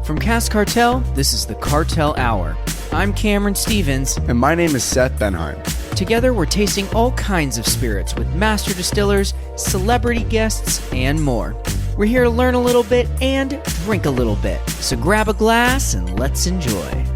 From Cask Cartel, this is the Cartel Hour. I'm Cameron Stevens. And my name is Seth Benheim. Together, we're tasting all kinds of spirits with master distillers, celebrity guests, and more. We're here to learn a little bit and drink a little bit. So grab a glass and let's enjoy.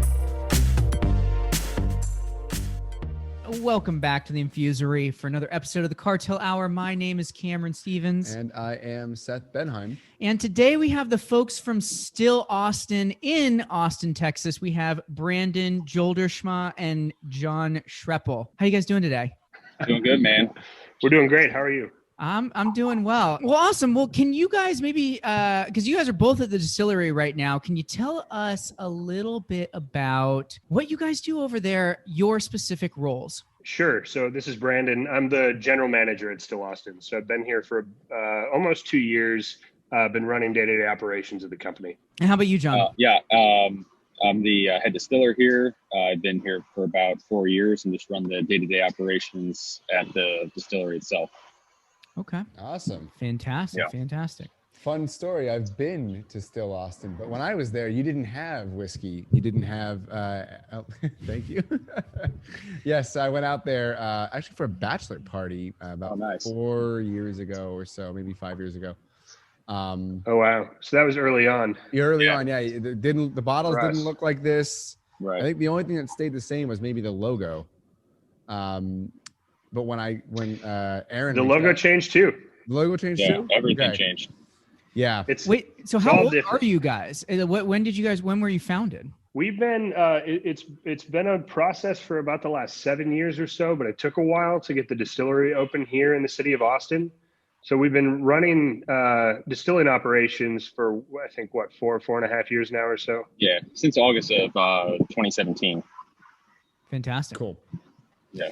Welcome back to the Infusery for another episode of the Cartel Hour. My name is Cameron Stevens. And I am Seth Benheim. And today we have the folks from Still Austin in Austin, Texas. We have Brandon Joldersma and John Schrepel. How you guys doing today? Doing good, man. We're doing great. How are you? I'm doing well. Well, awesome. Well, can you guys maybe, because you guys are both at the distillery right now, can you tell us a little bit about what you guys do over there, your specific roles? Sure. So this is Brandon. I'm the general manager at Still Austin. So I've been here for almost 2 years. Been running day-to-day operations of the company. And how about you, John? I'm the head distiller here. I've been here for about 4 years and just run the day-to-day operations at the distillery itself. Okay. Awesome. Fantastic. Yeah. Fantastic. Fun story. I've been to Still Austin, but when I was there, you didn't have whiskey. You didn't have, thank you. Yes, I went out there actually for a bachelor party about 4 years ago or so, maybe 5 years ago. Oh, wow. So that was early on. Early on, yeah. The bottles didn't look like this. Right. I think the only thing that stayed the same was maybe the logo. But when Aaron, the logo changed too. The logo changed too. Everything changed. Yeah. So how old are you guys? When were you founded? We've been. It's been a process for about the last 7 years or so, but it took a while to get the distillery open here in the city of Austin. So we've been running distilling operations for I think 4.5 years now or so. Yeah, since August of 2017. Fantastic. Cool. Yeah.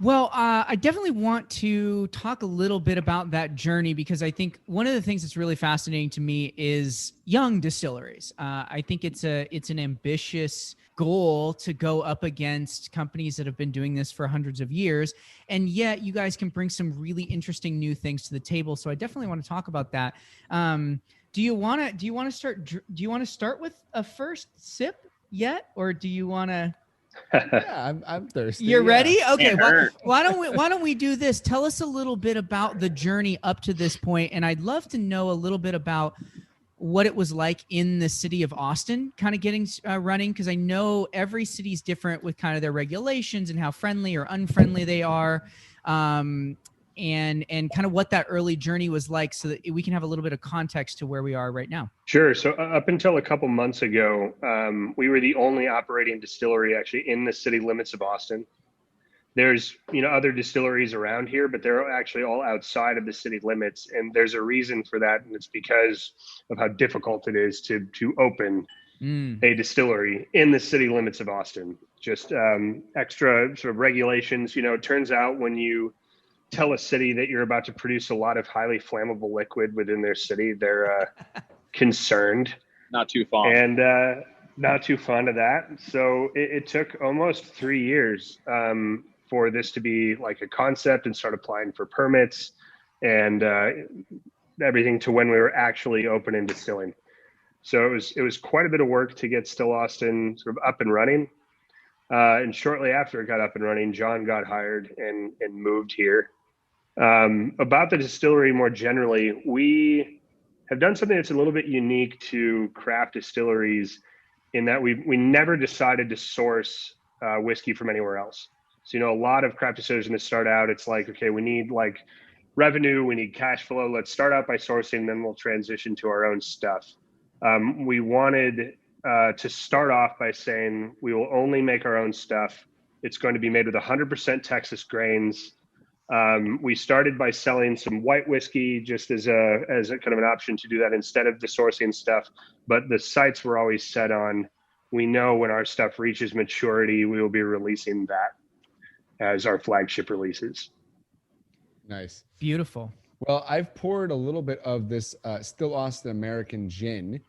Well, I definitely want to talk a little bit about that journey because I think one of the things that's really fascinating to me is young distilleries. I think it's an ambitious goal to go up against companies that have been doing this for hundreds of years, and yet you guys can bring some really interesting new things to the table. So I definitely want to talk about that. Do you want to start with a first sip yet, or do you want to? Yeah, I'm thirsty. You're ready? Okay. Why don't we do this? Tell us a little bit about the journey up to this point, and I'd love to know a little bit about what it was like in the city of Austin, kind of getting running, because I know every city's different with kind of their regulations and how friendly or unfriendly they are, and kind of what that early journey was like, so that we can have a little bit of context to where we are right now. Sure. So up until a couple months ago, we were the only operating distillery actually in the city limits of Austin. There's, other distilleries around here, but they're actually all outside of the city limits. And there's a reason for that. And it's because of how difficult it is to open a distillery in the city limits of Austin. Just extra sort of regulations. It turns out when you tell a city that you're about to produce a lot of highly flammable liquid within their city, they're concerned. Not too fond. And not too fond of that. So it took almost 3 years for this to be like a concept and start applying for permits and everything to when we were actually open and distilling. So it was quite a bit of work to get Still Austin sort of up and running. And shortly after it got up and running, John got hired and moved here. About the distillery more generally, we have done something that's a little bit unique to craft distilleries in that we never decided to source whiskey from anywhere else. So, a lot of craft distillers when they start out, it's like, okay, we need like revenue, we need cash flow. Let's start out by sourcing, then we'll transition to our own stuff. We wanted to start off by saying we will only make our own stuff. It's going to be made with 100% Texas grains. We started by selling some white whiskey just as a kind of an option to do that instead of the sourcing stuff. But the sights were always set on, we know when our stuff reaches maturity, we will be releasing that as our flagship releases. Nice. Beautiful. Well, I've poured a little bit of this Still Austin American gin.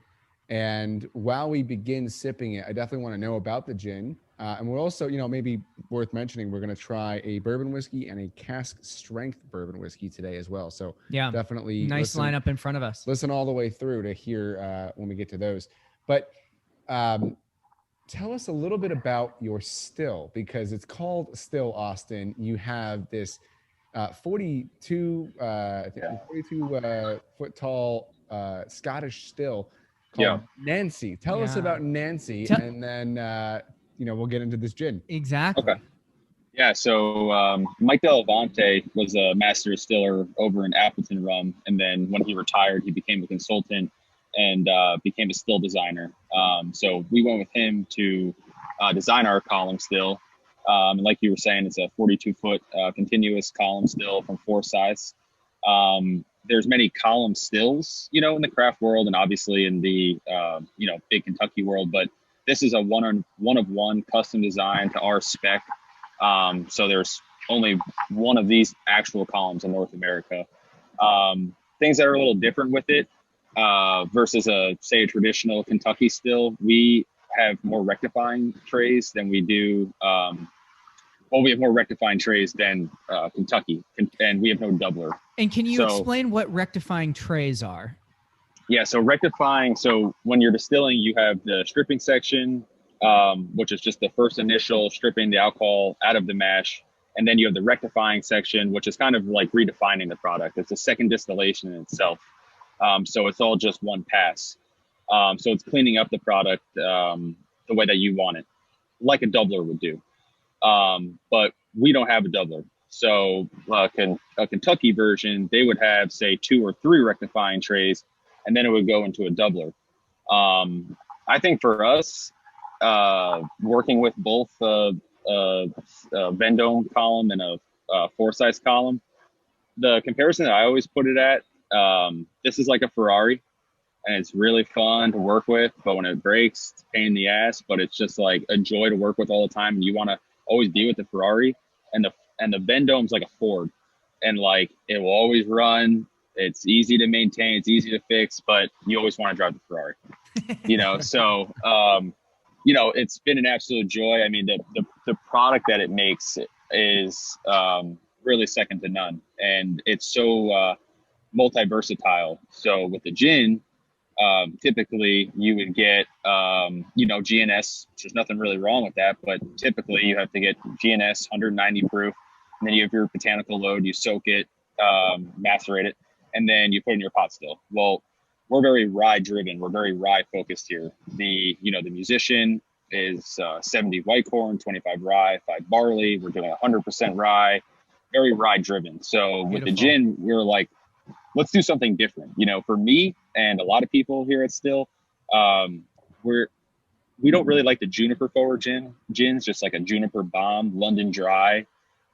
And while we begin sipping it, I definitely want to know about the gin. And we're also, maybe worth mentioning, we're going to try a bourbon whiskey and a cask strength bourbon whiskey today as well. So yeah, definitely nice lineup in front of us. Listen all the way through to hear when we get to those. But tell us a little bit about your still, because it's called Still Austin. You have this 42 foot tall Scottish still called Nancy. Tell us about Nancy, and then we'll get into this gin. Exactly. Okay. Yeah, so Mike Delavante was a master distiller over in Appleton Rum, and then when he retired, he became a consultant and became a still designer. So we went with him to design our column still. And like you were saying, it's a 42-foot continuous column still from Forsyths. There's many column stills, in the craft world and obviously in the big Kentucky world, but this is a one of one custom design to our spec. So there's only one of these actual columns in North America. Things that are a little different with it versus a traditional Kentucky still, we have more rectifying trays than we do. We have more rectifying trays than Kentucky, and we have no doubler. And can you explain what rectifying trays are? Yeah, so rectifying, so when you're distilling, you have the stripping section, which is just the first initial stripping the alcohol out of the mash. And then you have the rectifying section, which is kind of like redefining the product. It's a second distillation in itself. So it's all just one pass. So it's cleaning up the product the way that you want it, like a doubler would do. But we don't have a doubler. So a Kentucky version, they would have, say, 2 or 3 rectifying trays, and then it would go into a doubler. I think for us, working with both a Vendome column and a Forsyth column, the comparison that I always put it at, this is like a Ferrari, and it's really fun to work with, but when it breaks, it's a pain in the ass, but it's just like a joy to work with all the time. And you want to always be with the Ferrari, and the Vendome's like a Ford, and like it will always run. It's easy to maintain, it's easy to fix, but you always want to drive the Ferrari, So, it's been an absolute joy. I mean, the product that it makes is really second to none, and it's so multi-versatile. So with the gin, typically you would get, GNS, there's nothing really wrong with that, but typically you have to get GNS 190 proof, and then you have your botanical load, you soak it, macerate it, and then you put it in your pot still. Well, we're very rye driven. We're very rye focused here. The musician is 70 white corn, 25 rye, 5 barley. We're doing 100% rye, very rye driven. So with the gin, we're like, let's do something different. For me and a lot of people here at Still, we don't really like the juniper forward gins, just like a juniper bomb, London dry.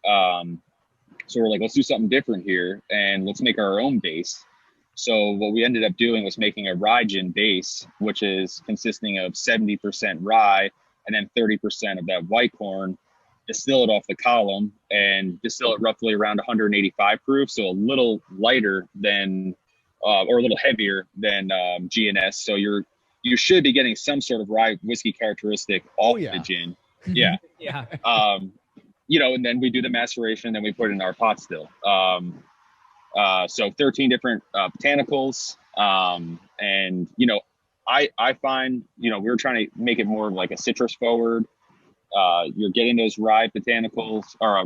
So we're like, let's do something different here and let's make our own base. So what we ended up doing was making a rye gin base, which is consisting of 70% rye and then 30% of that white corn, distill it off the column and distill it roughly around 185 proof. So a little lighter than, or a little heavier than GNS. So you should be getting some sort of rye whiskey characteristic off the gin. Yeah. Yeah. And then we do the maceration, then we put it in our pot still. So 13 different botanicals. And, I find, we were trying to make it more of like a citrus forward. You're getting those rye botanicals or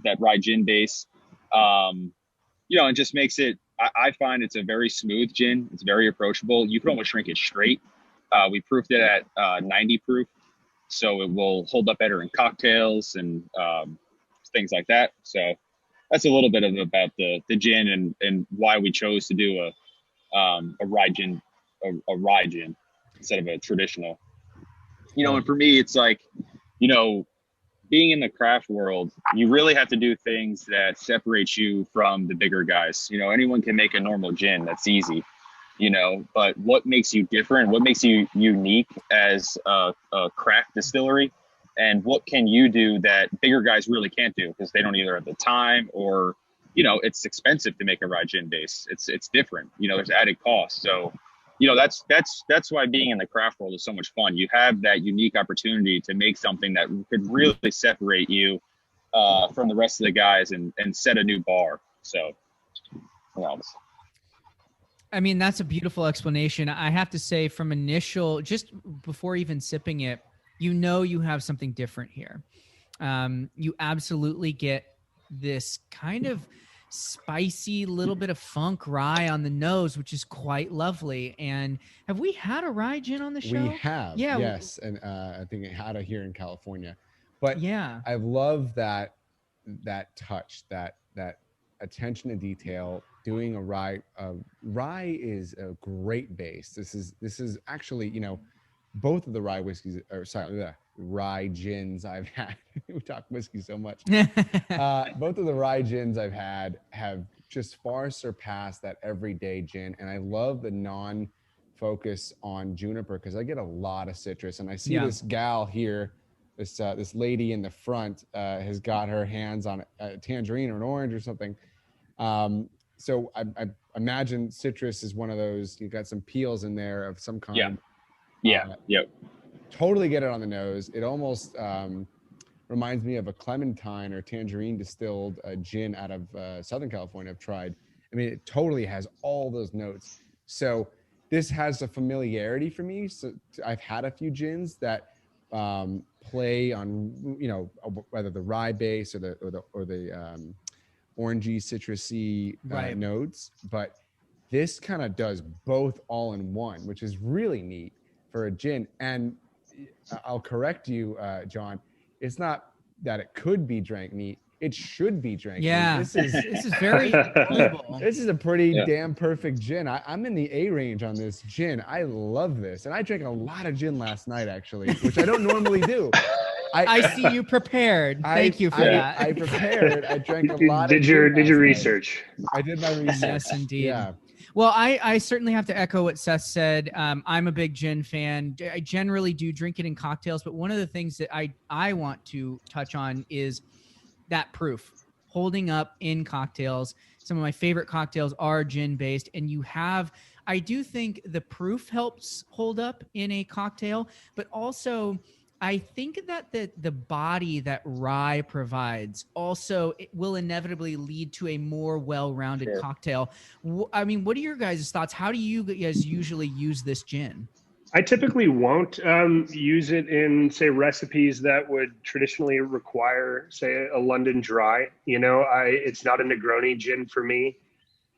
that rye gin base. It just makes it, I find it's a very smooth gin. It's very approachable. You can almost drink it straight. We proofed it at 90 proof. So it will hold up better in cocktails and things like that. So that's a little bit about the gin and why we chose to do a rye gin, a rye gin instead of a traditional. And for me, it's like, being in the craft world, you really have to do things that separate you from the bigger guys. Anyone can make a normal gin. That's easy. But what makes you different? What makes you unique as a craft distillery? And what can you do that bigger guys really can't do because they don't either have the time or, it's expensive to make a rye gin base. It's different. There's added cost. So, that's why being in the craft world is so much fun. You have that unique opportunity to make something that could really separate you from the rest of the guys and set a new bar. So, I mean, that's a beautiful explanation. I have to say, from initial, just before even sipping it, you have something different here. You absolutely get this kind of spicy little bit of funk rye on the nose, which is quite lovely. And have we had a rye gin on the show? We have, Yeah. yes, and I think it had it here in California. But yeah, I love that touch, that attention to detail. Doing a rye, rye is a great base. This is actually, you know, both of the rye whiskeys, or sorry, rye gins I've had. We talk whiskey so much. Both of the rye gins I've had have just far surpassed that everyday gin, and I love the non-focus on juniper because I get a lot of citrus, and I see this gal here. This lady in the front has got her hands on a tangerine or an orange or something. So I imagine citrus is one of those. You got some peels in there of some kind. Yep. Totally get it on the nose. It almost reminds me of a clementine or tangerine distilled gin out of Southern California. I've tried. I mean, it totally has all those notes. So this has a familiarity for me. So I've had a few gins that play on, you know, whether the rye base or the orangey, citrusy notes, but this kind of does both all in one, which is really neat for a gin. And I'll correct you, John. It's not that it could be drank neat; it should be drank neat. This is very valuable. This is a pretty damn perfect gin. I'm in the A range on this gin. I love this, and I drank a lot of gin last night, actually, which I don't normally do. I see you prepared. Thank you for that. I prepared. I drank a lot. Did your research? I did my research. Yes, indeed. Yeah. Well, I certainly have to echo what Seth said. I'm a big gin fan. I generally do drink it in cocktails, but one of the things that I want to touch on is that proof holding up in cocktails. Some of my favorite cocktails are gin based, and I do think the proof helps hold up in a cocktail, but also I think that the body that rye provides also it will inevitably lead to a more well-rounded cocktail. I mean, what are your guys' thoughts? How do you guys usually use this gin? I typically won't use it in, say, recipes that would traditionally require, say, a London dry. You know, it's not a Negroni gin for me.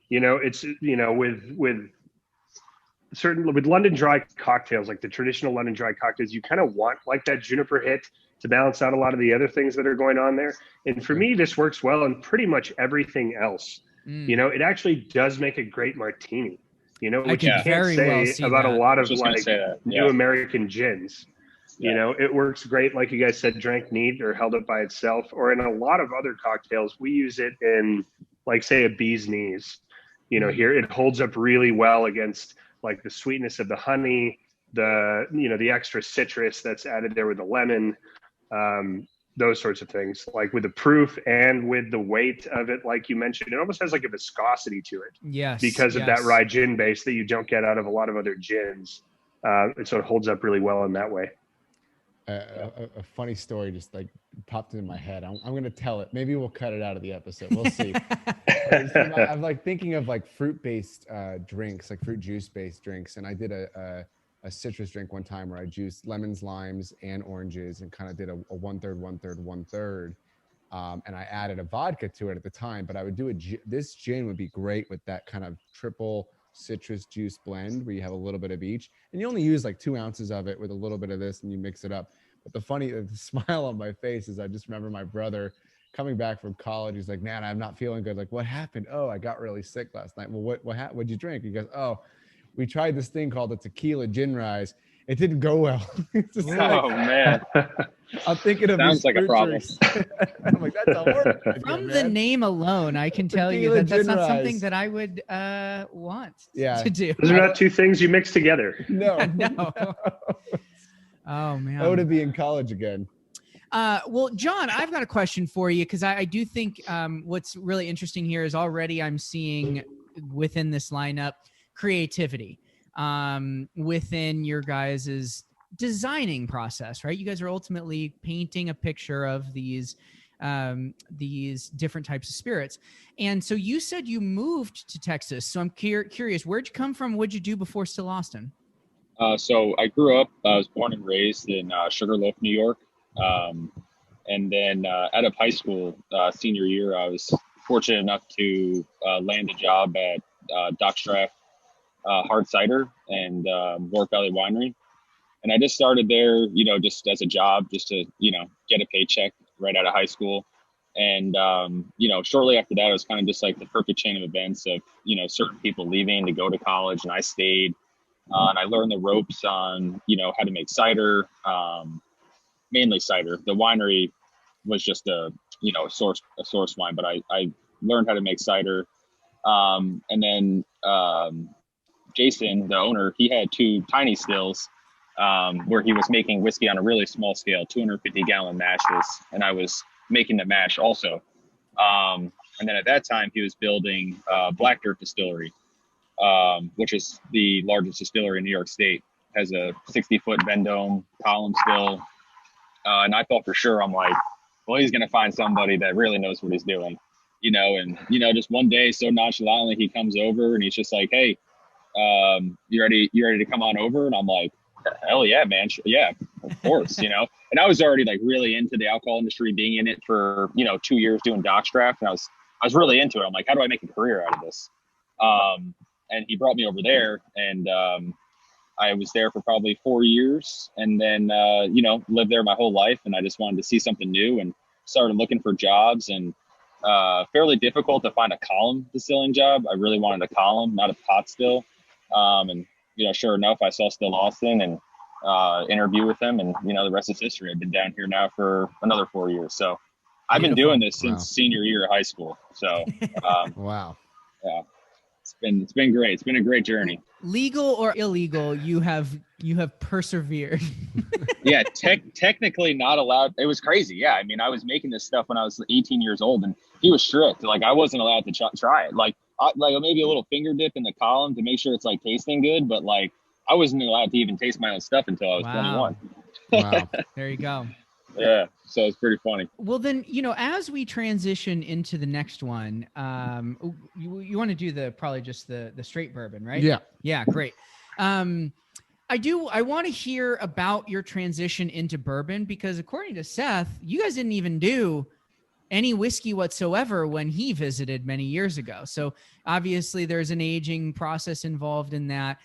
You know, it's, you know, with London dry cocktails, like the traditional London dry cocktails, you kind of want like that juniper hit to balance out a lot of the other things that are going on there. And for me, this works well in pretty much everything else. You know, it actually does make a great martini, you know, which you can't say about a lot of like new American gins. You know, it works great, like you guys said, drank neat or held up by itself, or in a lot of other cocktails, we use it in like, say, a bee's knees. You know, here it holds up really well against like the sweetness of the honey, the extra citrus that's added there with the lemon, those sorts of things. Like with the proof and with the weight of it, like you mentioned, it almost has like a viscosity to it. Yes. Because of that rye gin base that you don't get out of a lot of other gins. And so it holds up really well in that way. A funny story just like popped into my head. I'm going to tell it. Maybe we'll cut it out of the episode. We'll see. I'm like thinking of like fruit-based drinks, like fruit juice-based drinks. And I did a citrus drink one time where I juiced lemons, limes, and oranges and kind of did a 1/3, 1/3, 1/3. And I added a vodka to it at the time, but I would do this gin would be great with that kind of triple citrus juice blend where you have a little bit of each, and you only use like 2 ounces of it with a little bit of this and you mix it up. But the smile on my face is I just remember my brother coming back from college. He's like, man, I'm not feeling good. Like, what happened? Oh, I got really sick last night. Well, what'd you drink? He goes, oh, we tried this thing called the tequila gin rise. It didn't go well. Man. I'm thinking of sounds like a problem. I'm like, that's a horrible From the name alone, I can tell you that that's not something that I would want to do. Those are not two things you mix together. No. Oh man. Oh, to be in college again. Well, John, I've got a question for you because I do think what's really interesting here is already I'm seeing within this lineup creativity within your guys's designing process, right? You guys are ultimately painting a picture of these these different types of spirits. And so you said you moved to Texas. So I'm curious, where'd you come from? What'd you do before Still Austin? So I grew up, I was born and raised in Sugarloaf, New York. And then out of high school, senior year, I was fortunate enough to land a job at Doc Straff Hard Cider and Warwick Valley Winery. And I just started there, you know, just as a job, just to, you know, get a paycheck right out of high school. And, you know, shortly after that, it was kind of just like the perfect chain of events of, you know, certain people leaving to go to college, and I stayed. And I learned the ropes on, you know, how to make cider, mainly cider. The winery was just a source wine, but I learned how to make cider. And then Jason, the owner, he had 2 tiny stills where he was making whiskey on a really small scale, 250-gallon mashes, and I was making the mash also. And then at that time, he was building Black Dirt Distillery, which is the largest distillery in New York State. Has a 60-foot Vendome column still. And I thought for sure, I'm like, well, he's going to find somebody that really knows what he's doing, you know. And, you know, just one day, so nonchalantly, he comes over and he's just like, hey, you ready to come on over? And I'm like, hell yeah, man. Yeah, of course, you know. And I was already like really into the alcohol industry, being in it for, you know, 2 years doing Doc Straff. And I was really into it. I'm like, how do I make a career out of this? And he brought me over there, and I was there for probably 4 years, and then, you know, lived there my whole life. And I just wanted to see something new and started looking for jobs, and fairly difficult to find a column distilling job. I really wanted a column, not a pot still. And, you know, sure enough, I saw Still Austin and interview with them, and, you know, the rest is history. I've been down here now for another 4 years. So I've been doing this since senior year of high school. So, wow. Yeah. It's been great. It's been a great journey. Legal or illegal, you have persevered. Yeah, technically not allowed. It was crazy. Yeah, I mean, I was making this stuff when I was 18 years old, and he was strict. Like, I wasn't allowed to try it. Like maybe a little finger dip in the column to make sure it's like tasting good, but like I wasn't allowed to even taste my own stuff until I was 21. Wow. There you go. Yeah, so it's pretty funny. Well, then, you know, as we transition into the next one, you want to do probably just the straight bourbon, right? Yeah, great. I want to hear about your transition into bourbon, because according to Seth, you guys didn't even do any whiskey whatsoever when he visited many years ago. So obviously there's an aging process involved in that.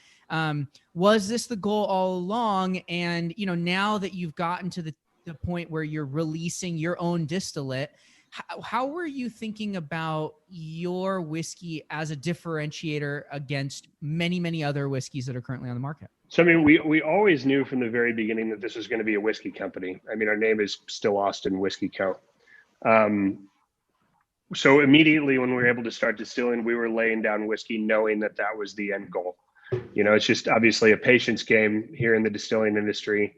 Was this the goal all along? And, you know, now that you've gotten to the point where you're releasing your own distillate, how were you thinking about your whiskey as a differentiator against many, many other whiskeys that are currently on the market? So, I mean, we always knew from the very beginning that this was going to be a whiskey company. I mean, our name is Still Austin Whiskey Co. So immediately when we were able to start distilling, we were laying down whiskey knowing that that was the end goal. You know, it's just obviously a patience game here in the distilling industry.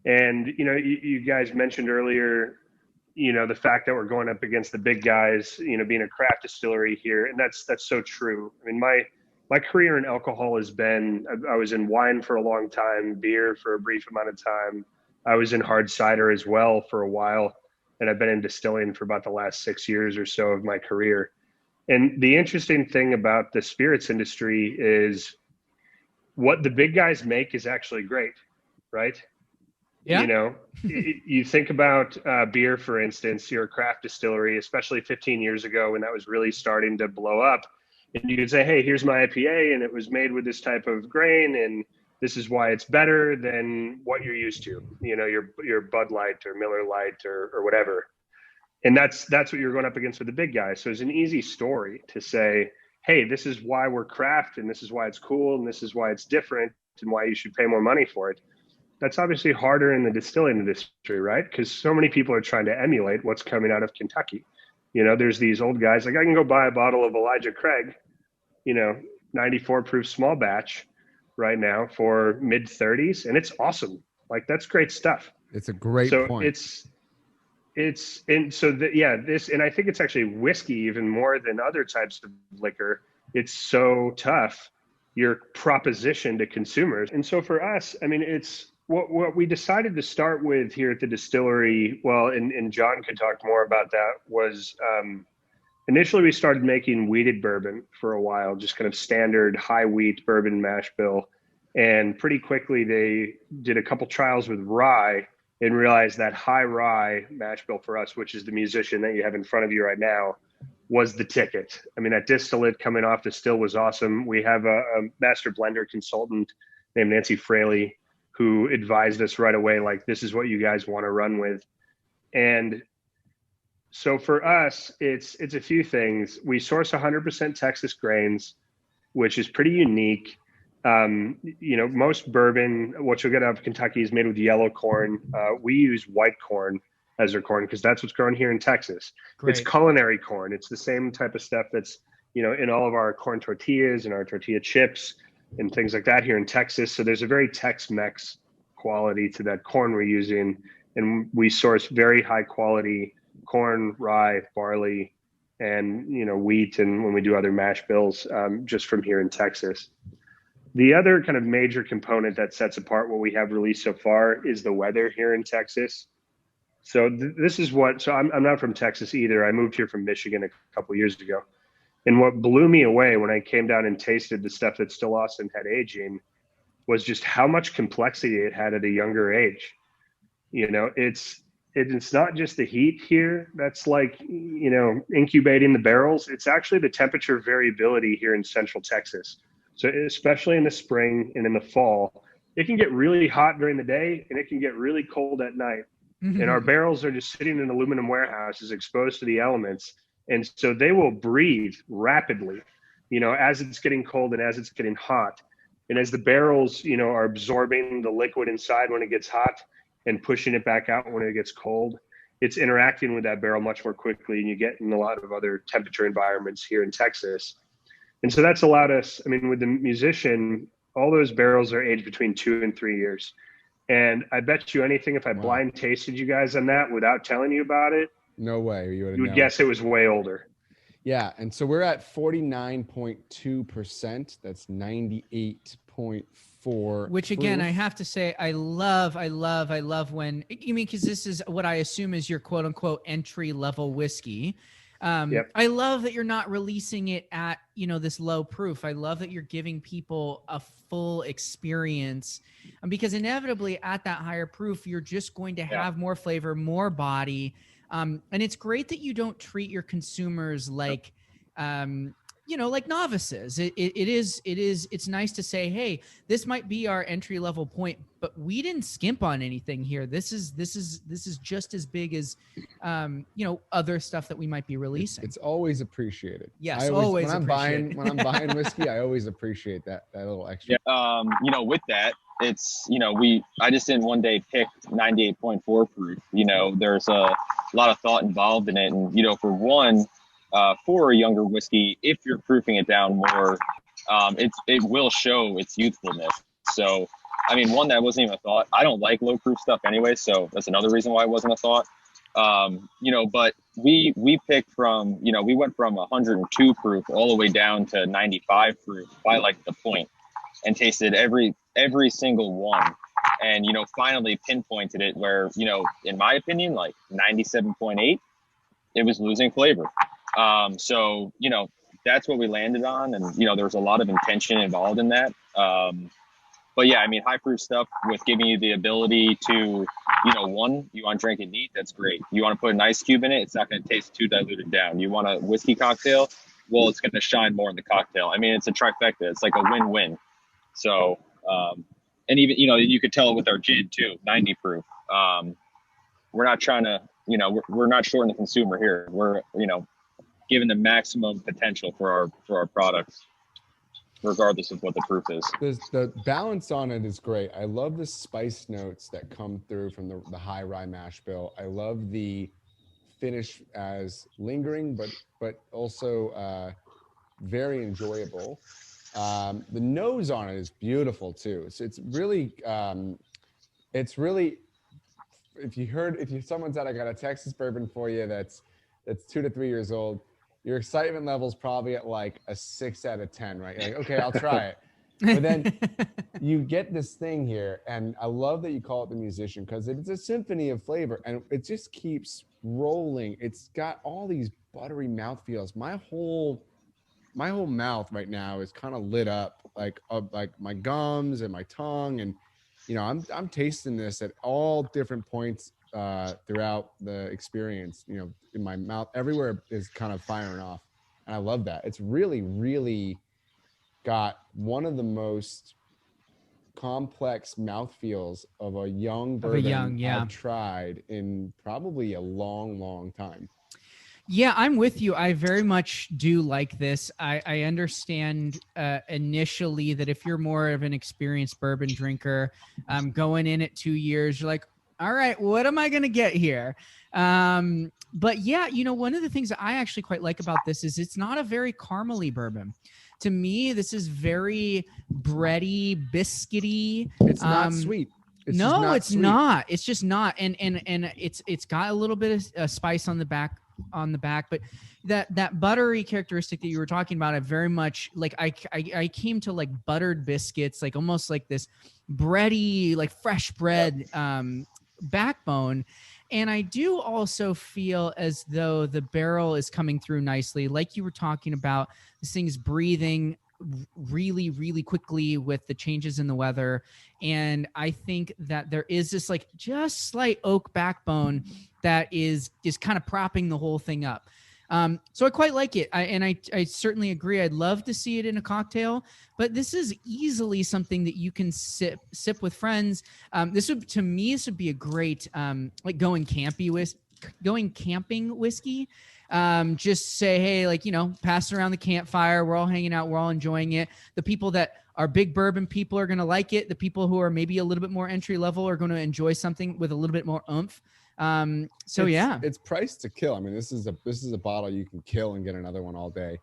And, you know, you guys mentioned earlier, you know, the fact that we're going up against the big guys, you know, being a craft distillery here. And that's so true. I mean, my career in alcohol has been, I was in wine for a long time, beer for a brief amount of time. I was in hard cider as well for a while. And I've been in distilling for about the last 6 years or so of my career. And the interesting thing about the spirits industry is what the big guys make is actually great, right? Yeah. You know, you think about beer, for instance, you're a craft distillery, especially 15 years ago when that was really starting to blow up. And you could say, hey, here's my IPA, and it was made with this type of grain, and this is why it's better than what you're used to, you know, your Bud Light or Miller Lite or whatever. And that's what you're going up against with the big guys. So it's an easy story to say, hey, this is why we're craft, and this is why it's cool, and this is why it's different, and why you should pay more money for it. That's obviously harder in the distilling industry, right? Because so many people are trying to emulate what's coming out of Kentucky. You know, there's these old guys, like I can go buy a bottle of Elijah Craig, you know, 94 proof small batch right now for mid 30s. And it's awesome. Like, that's great stuff. It's a great point. And I think it's actually whiskey even more than other types of liquor. It's so tough, your proposition to consumers. And so for us, I mean, What we decided to start with here at the distillery, well, and John could talk more about that, was initially we started making wheated bourbon for a while, just kind of standard high wheat bourbon mash bill. And pretty quickly they did a couple trials with rye and realized that high rye mash bill for us, which is the musician that you have in front of you right now, was the ticket. I mean, that distillate coming off the still was awesome. We have a master blender consultant named Nancy Fraley, who advised us right away, like, this is what you guys want to run with. And so for us, it's a few things. We source 100% Texas grains, which is pretty unique. Most bourbon, what you'll get out of Kentucky, is made with yellow corn. We use white corn as our corn because that's what's grown here in Texas. Great. It's culinary corn. It's the same type of stuff that's, in all of our corn tortillas and our tortilla chips and things like that here in Texas. So there's a very Tex-Mex quality to that corn we're using. And we source very high quality corn, rye, barley, and, wheat. And when we do other mash bills, just from here in Texas. The other kind of major component that sets apart what we have released so far is the weather here in Texas. So this is so I'm not from Texas either. I moved here from Michigan a couple of years ago. And what blew me away when I came down and tasted the stuff that Still Austin had aging was just how much complexity it had at a younger age. It's not just the heat here that's like, incubating the barrels. It's actually the temperature variability here in Central Texas. So especially in the spring and in the fall, it can get really hot during the day and it can get really cold at night. Mm-hmm. And our barrels are just sitting in aluminum warehouses exposed to the elements. And so they will breathe rapidly, as it's getting cold and as it's getting hot. And as the barrels, are absorbing the liquid inside when it gets hot and pushing it back out when it gets cold, it's interacting with that barrel much more quickly. And you get in a lot of other temperature environments here in Texas. And so that's allowed us, with the musician, all those barrels are aged between 2 and 3 years. And I bet you anything, if I blind tasted you guys on that without telling you about it, no way. You would guess it was way older. Yeah. And so we're at 49.2%. That's 98.4. Which again, I have to say, I love when, because this is what I assume is your quote unquote entry level whiskey. Yep. I love that you're not releasing it at, this low proof. I love that you're giving people a full experience, because inevitably at that higher proof, you're just going to have more flavor, more body. And it's great that you don't treat your consumers like, like novices. It's nice to say, hey, this might be our entry level point, but we didn't skimp on anything here. This is just as big as, other stuff that we might be releasing. It's always appreciated. Yes, always. When I'm buying whiskey, I always appreciate that little extra. Yeah. With that, it's, I just didn't one day pick 98.4 proof. There's a lot of thought involved in it. And, for one, for a younger whiskey, if you're proofing it down more, it will show its youthfulness. So, one that wasn't even a thought. I don't like low proof stuff anyway, so that's another reason why it wasn't a thought. But we picked from, we went from 102 proof all the way down to 95 proof by like the point, and tasted every single one, and finally pinpointed it where, in my opinion, like 97.8, it was losing flavor. So that's what we landed on, and there was a lot of intention involved in that. But yeah, high proof stuff with giving you the ability to, one, you want to drink it neat, that's great. You want to put an ice cube in it, it's not going to taste too diluted down. You want a whiskey cocktail, well, it's going to shine more in the cocktail. It's a trifecta. It's like a win-win. So, and even, you could tell it with our gin too, 90 proof. We're not trying to, we're not shorting the consumer here. We're, giving the maximum potential for our products, regardless of what the proof is. The balance on it is great. I love the spice notes that come through from the high rye mash bill. I love the finish as lingering, but also very enjoyable. The nose on it is beautiful too. So it's really, if someone said I got a Texas bourbon for you that's 2 to 3 years old, your excitement level's probably at like a 6 out of 10, right? You're like, okay, I'll try it. But then you get this thing here, and I love that you call it the musician, because it's a symphony of flavor, and it just keeps rolling. It's got all these buttery mouthfeels. My whole mouth right now is kind of lit up, like my gums and my tongue, and I'm tasting this at all different points throughout the experience. In my mouth, everywhere is kind of firing off, and I love that. It's really, really got one of the most complex mouthfeels of a young bourbon I've tried in probably a long, long time. Yeah, I'm with you. I very much do like this. I understand initially that if you're more of an experienced bourbon drinker, going in at 2 years, you're like, all right, what am I going to get here? But yeah, one of the things that I actually quite like about this is it's not a very caramely bourbon. To me, this is very bready, biscuity. It's not sweet. It's not. It's just not. And it's got a little bit of spice on the back, but that buttery characteristic that you were talking about, I very much like. I came to like buttered biscuits, like almost like this bready, like fresh bread backbone. And I do also feel as though the barrel is coming through nicely. Like you were talking about, this thing's breathing really, really quickly with the changes in the weather. And I think that there is this like just slight oak backbone that is kind of propping the whole thing up. So I quite like it. I certainly agree. I'd love to see it in a cocktail, but this is easily something that you can sip with friends. This would be a great, like going camping whiskey. Just say, hey, like, pass around the campfire. We're all hanging out. We're all enjoying it. The people that are big bourbon people are going to like it. The people who are maybe a little bit more entry level are going to enjoy something with a little bit more oomph. It's priced to kill. I mean, this is a bottle you can kill and get another one all day.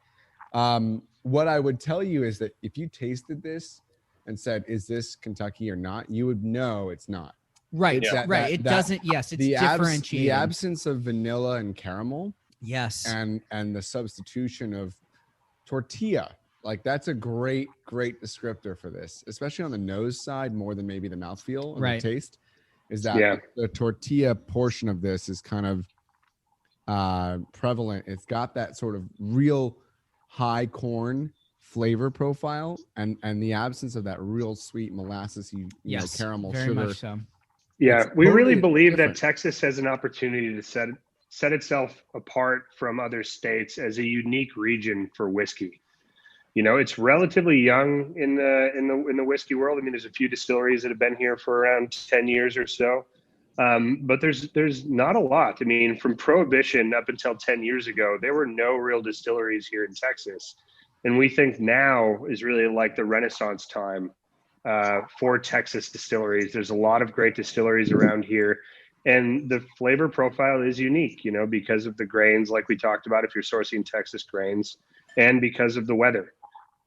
What I would tell you is that if you tasted this and said, is this Kentucky or not, you would know it's not. Right. It's differentiated. The absence of vanilla and caramel. Yes. And the substitution of tortilla. Like, that's a great descriptor for this, especially on the nose side, more than maybe the mouthfeel and the taste. Is that the tortilla portion of this is kind of prevalent. It's got that sort of real high corn flavor profile, and the absence of that real sweet molassesy, caramel very sugar. Much so. Yeah, it's we totally really believe different. that Texas has an opportunity to set itself apart from other states as a unique region for whiskey. It's relatively young in the whiskey world. I mean, there's a few distilleries that have been here for around 10 years or so. But there's not a lot. I mean, from Prohibition up until 10 years ago, there were no real distilleries here in Texas. And we think now is really like the Renaissance time for Texas distilleries. There's a lot of great distilleries around here. And the flavor profile is unique, because of the grains, like we talked about, if you're sourcing Texas grains, and because of the weather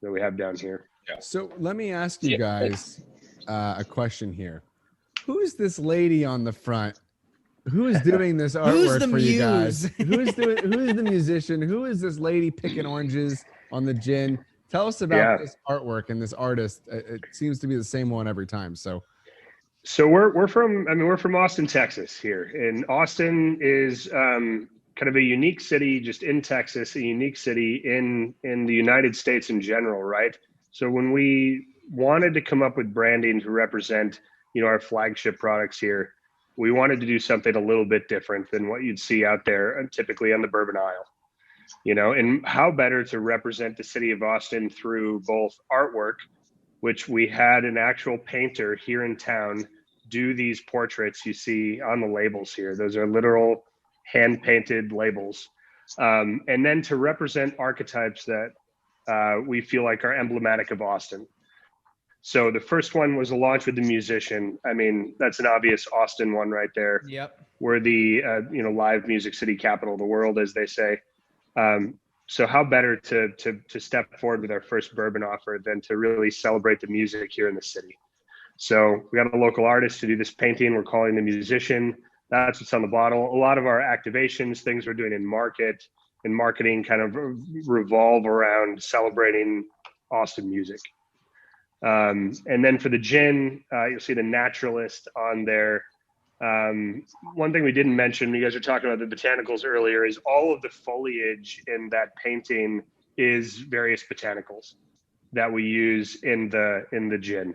that we have down here. Yeah. So let me ask you guys a question here. Who is this lady on the front? Who is doing this artwork for you guys? Who is the musician? Who is this lady picking oranges on the gin? Tell us about this artwork and this artist. It seems to be the same one every time. So we're from Austin, Texas here. And Austin is kind of a unique city just in Texas, a unique city in the United States in general, right? So when we wanted to come up with branding to represent, our flagship products here, we wanted to do something a little bit different than what you'd see out there typically on the bourbon aisle. And how better to represent the city of Austin through both artwork, which we had an actual painter here in town do these portraits you see on the labels here. Those are literal hand painted labels. And then to represent archetypes that we feel like are emblematic of Austin. So the first one was a launch with the musician. I mean, that's an obvious Austin one right there. Yep. We're the live music city capital of the world, as they say. So how better to step forward with our first bourbon offer than to really celebrate the music here in the city. So we got a local artist to do this painting. We're calling the musician. That's what's on the bottle. A lot of our activations, things we're doing in marketing kind of revolve around celebrating Austin music. And then for the gin, you'll see the Naturalist on there. One thing we didn't mention, you guys were talking about the botanicals earlier, is all of the foliage in that painting is various botanicals that we use in the gin.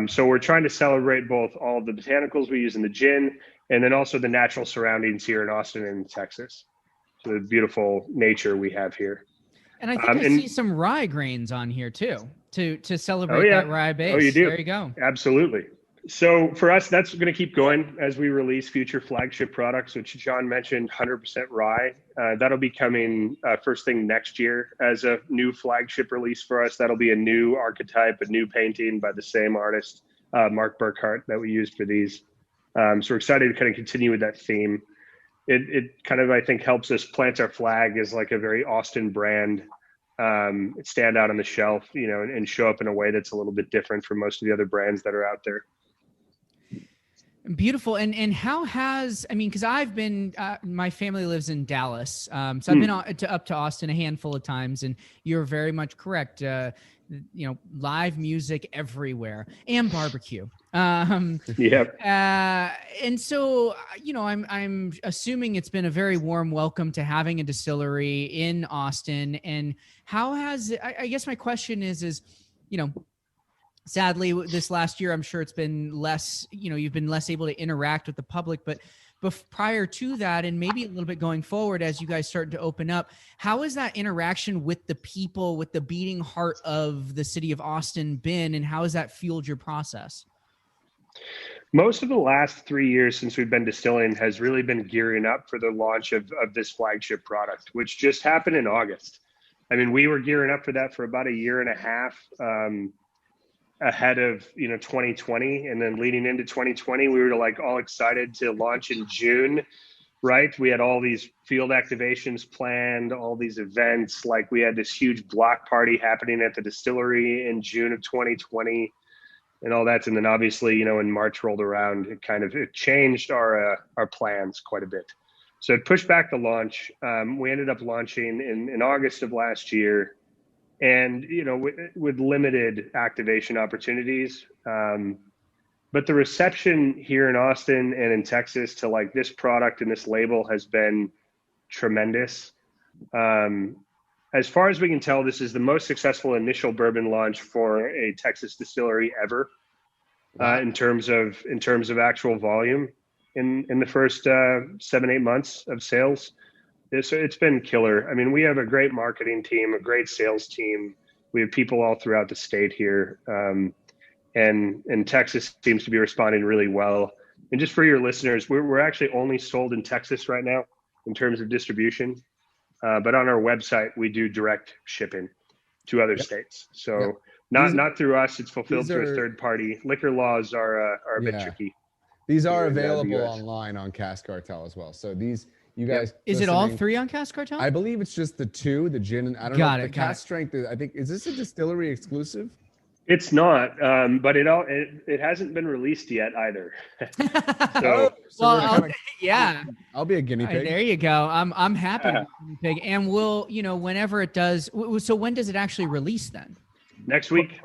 So we're trying to celebrate both all of the botanicals we use in the gin, and then also the natural surroundings here in Austin and Texas. So the beautiful nature we have here. And I think I see some rye grains on here too, to celebrate that rye base. Oh, you do? There you go. Absolutely. So for us, that's going to keep going as we release future flagship products, which John mentioned, 100% rye. That'll be coming first thing next year as a new flagship release for us. That'll be a new archetype, a new painting by the same artist, Mark Burkhart, that we used for these. So we're excited to kind of continue with that theme. It kind of, I think, helps us plant our flag as like a very Austin brand, stand out on the shelf, you know, and show up in a way that's a little bit different from most of the other brands that are out there. Beautiful. And how has, I mean, because I've been, my family lives in Dallas. So I've been up to Austin a handful of times, and you're very much correct. You know, live music everywhere and barbecue. Yep. And so, you know, I'm assuming it's been a very warm welcome to having a distillery in Austin. And how has, I guess my question is, you know, sadly, this last year, I'm sure it's been less, you know, you've been less able to interact with the public, but prior to that, and maybe a little bit going forward, as you guys start to open up, how has that interaction with the people, with the beating heart of the city of Austin been, and how has that fueled your process? Most of the last 3 years since we've been distilling has really been gearing up for the launch of this flagship product, which just happened in August. I mean, we were gearing up for that for about a year and a half, ahead of, you know, 2020, and then leading into 2020, we were like all excited to launch in June, right? We had all these field activations planned, all these events, like we had this huge block party happening at the distillery in June of 2020 and all that. And then obviously, you know, when March rolled around, it changed our plans quite a bit. So it pushed back the launch. We ended up launching in August of last year. And, you know, with limited activation opportunities. But the reception here in Austin and in Texas to like this product and this label has been tremendous. As far as we can tell, this is the most successful initial bourbon launch for a Texas distillery ever, in terms of actual volume in the first 7-8 months of sales. It's been killer. I mean, we have a great marketing team, a great sales team. We have people all throughout the state here. And Texas seems to be responding really well. And just for your listeners, we're actually only sold in Texas right now in terms of distribution. But on our website, we do direct shipping to other states. So not through us, it's fulfilled through a third party. Liquor laws are a bit tricky. These are available online on Cask Cartel as well. So these, you guys, is it all three on Cask Cartel? I believe it's just the two, the gin, and I don't know. The cask strength is, I think, is this a distillery exclusive? It's not, but it hasn't been released yet either. I'll be a guinea pig. There you go. I'm happy to be a guinea pig, and we'll, you know, whenever it does. So when does it actually release then? Next week.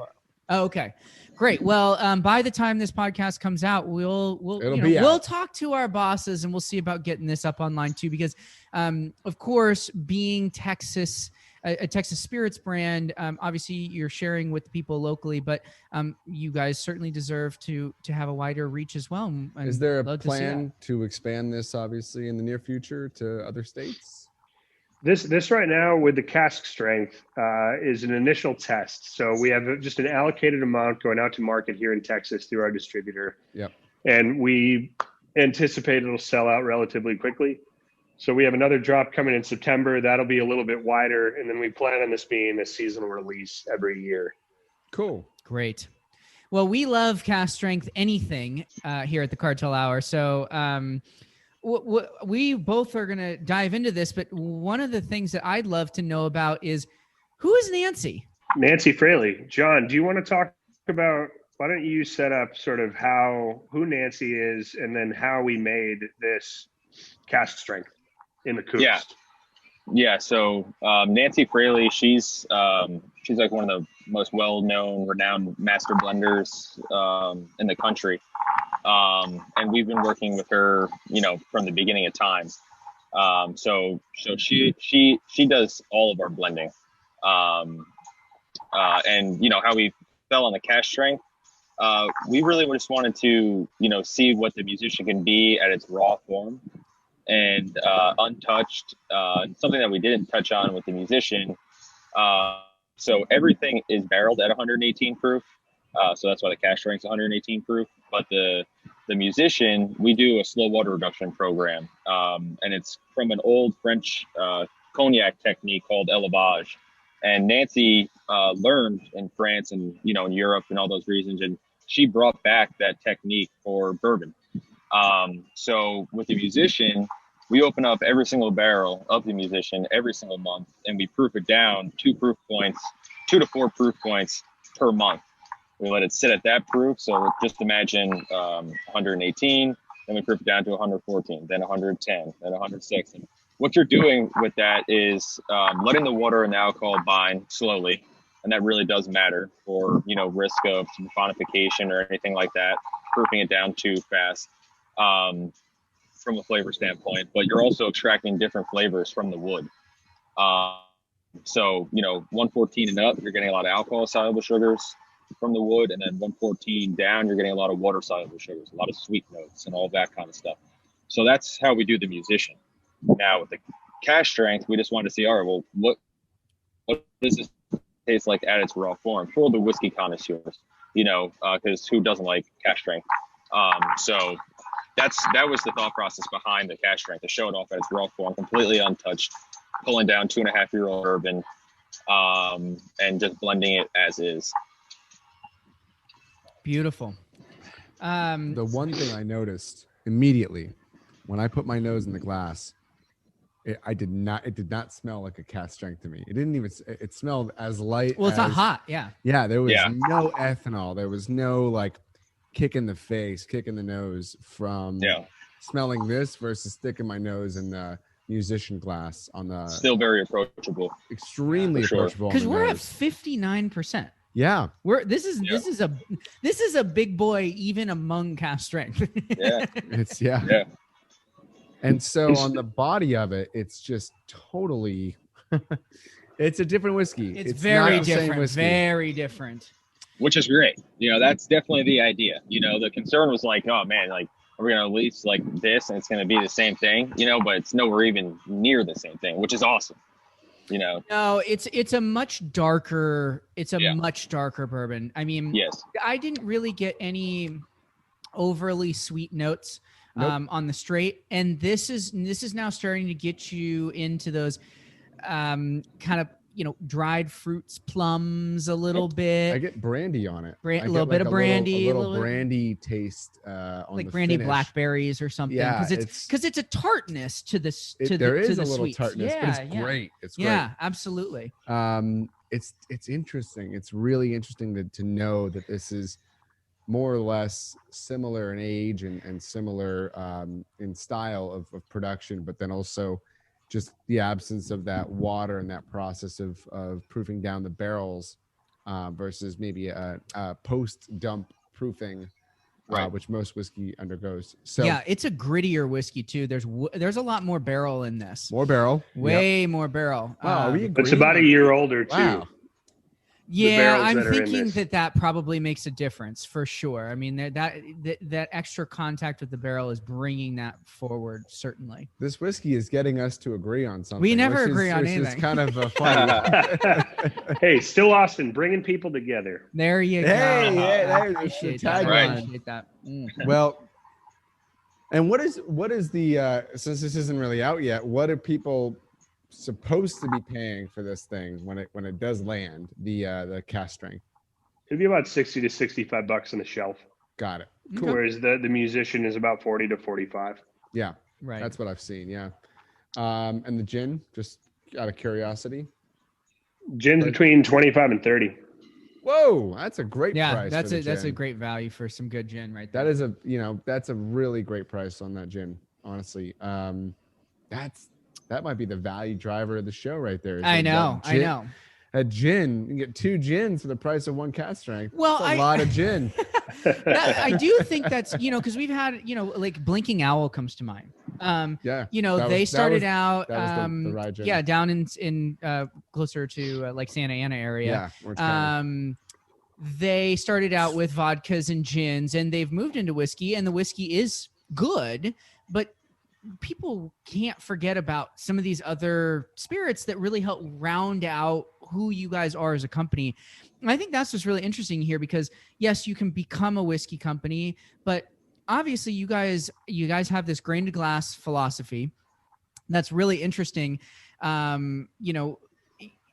Oh, okay. Great. Well, by the time this podcast comes out, we'll talk to our bosses and we'll see about getting this up online too, because, of course, being Texas, a Texas spirits brand, obviously you're sharing with the people locally, but you guys certainly deserve to have a wider reach as well. Is there a plan to expand this, obviously, in the near future to other states? This right now with the cask strength is an initial test. So we have just an allocated amount going out to market here in Texas through our distributor. Yep. And we anticipate it'll sell out relatively quickly. So we have another drop coming in September. That'll be a little bit wider. And then we plan on this being a seasonal release every year. Cool. Great. Well, we love cask strength anything here at the Cartel Hour. So we both are going to dive into this, but one of the things that I'd love to know about is, who is Nancy? Nancy Fraley. John, do you want to talk about, why don't you set up sort of who Nancy is and then how we made this cask strength in the coops? Yeah, so Nancy Fraley, she's like one of the most well-known, renowned master blenders in the country, and we've been working with her, from the beginning of time. So she does all of our blending, um, and how we fell on the cash strength. We really just wanted to, see what the musician can be at its raw form and untouched. Something that we didn't touch on with the musician. So everything is barreled at 118 proof. So that's why the cash strength is 118 proof. But the musician, we do a slow water reduction program, and it's from an old French cognac technique called élevage. And Nancy learned in France and in Europe and all those regions, and she brought back that technique for bourbon. So with the musician, we open up every single barrel of the musician every single month, and we proof it down 2 to 4 proof points per month. We let it sit at that proof. So just imagine 118, then we proof it down to 114, then 110, then 106. And what you're doing with that is letting the water and the alcohol bind slowly. And that really does matter for, risk of saponification or anything like that, proofing it down too fast from a flavor standpoint. But you're also extracting different flavors from the wood. So 114 and up, you're getting a lot of alcohol soluble sugars from the wood, and then 114 down, you're getting a lot of water soluble sugars, a lot of sweet notes and all that kind of stuff. So that's how we do the musician. Now with the cash strength, we just wanted to see, all right, well, what does this taste like at its raw form for the whiskey connoisseurs, because who doesn't like cash strength? So that was the thought process behind the cash strength, to show it off at its raw form, completely untouched, pulling down 2.5-year-old bourbon, and just blending it as is. Beautiful. The one thing I noticed immediately when I put my nose in the glass, it did not smell like a cask strength to me. It didn't even, it smelled as light. Well, it's not hot. Yeah. Yeah. There was no ethanol. There was no like kick in the face, kick in the nose from smelling this versus sticking my nose in the musician glass on the. Still very approachable. Extremely approachable. Because we're at 59%. Yeah, this is a big boy even among cask strength. Yeah, it's yeah. And so on the body of it, it's just totally, it's a different whiskey. It's very different, very different. Which is great. That's definitely the idea. The concern was like, oh man, like are we gonna release like this and it's gonna be the same thing, but it's nowhere even near the same thing, which is awesome. No, it's a much darker bourbon. I mean, yes, I didn't really get any overly sweet notes on the straight, and this is now starting to get you into those kind of dried fruits, plums a little bit. I get brandy on it. A little bit of brandy, a little brandy taste on like the brandy finish. Blackberries or something. Yeah, because it's a tartness to this. There is a little sweets. tartness, but it's great. It's great. Yeah, absolutely. It's interesting. It's really interesting to know that this is more or less similar in age and similar in style of production, but then also just the absence of that water and that process of proofing down the barrels versus maybe a post-dump proofing, which most whiskey undergoes. So yeah, it's a grittier whiskey too. There's a lot more barrel in this. More barrel. Way more barrel. Wow, it's about a year older too. Wow. Yeah, I'm thinking that probably makes a difference for sure. I mean, that extra contact with the barrel is bringing that forward, certainly. This whiskey is getting us to agree on something. We never agree on anything. It's kind of funny. Hey, still Austin, bringing people together. There you go. I appreciate that. Right. I appreciate that. Well, and what is the since this isn't really out yet, what are people supposed to be paying for this thing when it does land, the cask strength? It'd be about $60 to $65 on the shelf. Got it. Cool. Whereas the musician is about $40 to $45. Yeah, Right. that's what I've seen. Yeah. And the gin, just out of curiosity, Gin's between 25 and 30. whoa, that's a great Yeah, price. that's for a the that's a gin. great value for some good gin right there. That is that's a really great price on that gin, honestly. That's That might be the value driver of the show right there. I know. A gin, you can get 2 gins for the price of 1 cask strength. Well, that's a lot of gin. I do think that's, because we've had, like Blinking Owl comes to mind. They started out, the rye gin. down in closer to like Santa Ana area. Yeah. They started out with vodkas and gins, and they've moved into whiskey, and the whiskey is good, but people can't forget about some of these other spirits that really help round out who you guys are as a company. And I think that's what's really interesting here, because yes, you can become a whiskey company, but obviously you guys have this grain to glass philosophy that's really interesting.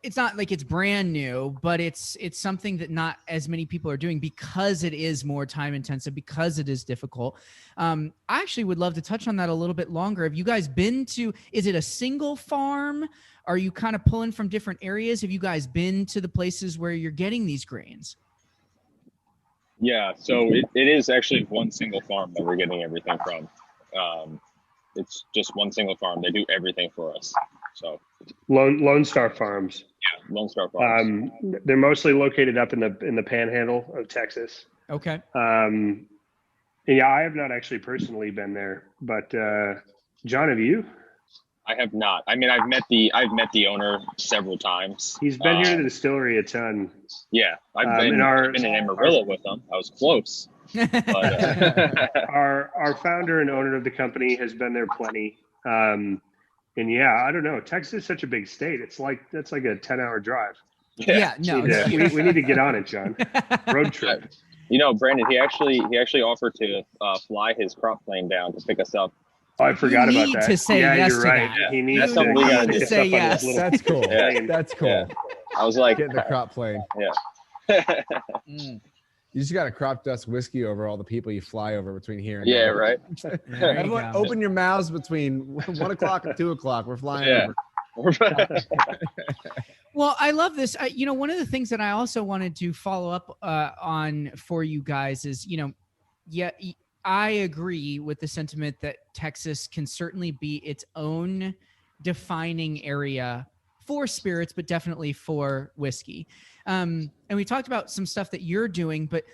It's not like it's brand new, but it's something that not as many people are doing because it is more time intensive, because it is difficult. I actually would love to touch on that a little bit longer. Have you guys been to, is it a single farm? Are you kind of pulling from different areas? Have you guys been to the places where you're getting these grains? Yeah, so it is actually one single farm that we're getting everything from. It's just one single farm. They do everything for us. So Lone Star Farms. Yeah, Lone Star Farms. They're mostly located up in the Panhandle of Texas. Okay. Yeah, I have not actually personally been there, but John, have you? I have not. I mean, I've met the owner several times. He's been here to the distillery a ton. Yeah, I've been in Amarillo with him. I was close. But, our founder and owner of the company has been there plenty. And yeah, I don't know. Texas is such a big state. That's like a 10-hour drive. Yeah, no. We need to get on it, John. Road trip. Brandon, he actually offered to fly his crop plane down to pick us up. Oh, I forgot about that. You need to say yes you're to right. that. He needs to say yes. That's cool. Yeah. That's cool. Yeah. I was like, getting the crop plane. Yeah. You just got to crop dust whiskey over all the people you fly over between here and yeah, there. right. Everyone, open your mouths between 1 o'clock and 2 o'clock. We're flying over. Well, I love this. One of the things that I also wanted to follow up on for you guys is, I agree with the sentiment that Texas can certainly be its own defining area for spirits, but definitely for whiskey. And we talked about some stuff that you're doing, but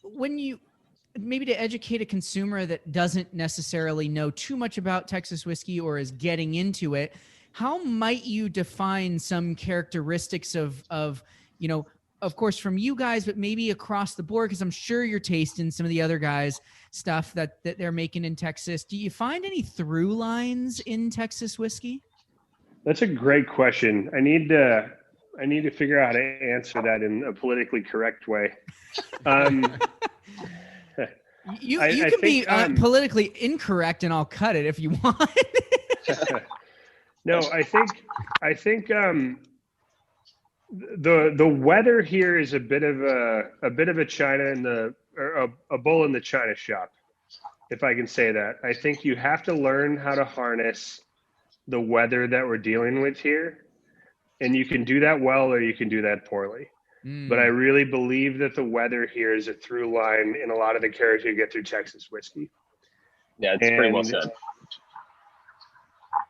when you maybe to educate a consumer that doesn't necessarily know too much about Texas whiskey or is getting into it, how might you define some characteristics of course from you guys, but maybe across the board, because I'm sure you're tasting some of the other guys' stuff that they're making in Texas. Do you find any through lines in Texas whiskey? That's a great question. I need to figure out how to answer that in a politically correct way. You can be politically incorrect, and I'll cut it if you want. No, I think the weather here is a bit of a china a bull in the china shop, if I can say that. I think you have to learn how to harness the weather that we're dealing with here, and you can do that well or you can do that poorly. But I really believe that the weather here is a through line in a lot of the character you get through Texas whiskey. Yeah, it's pretty well said.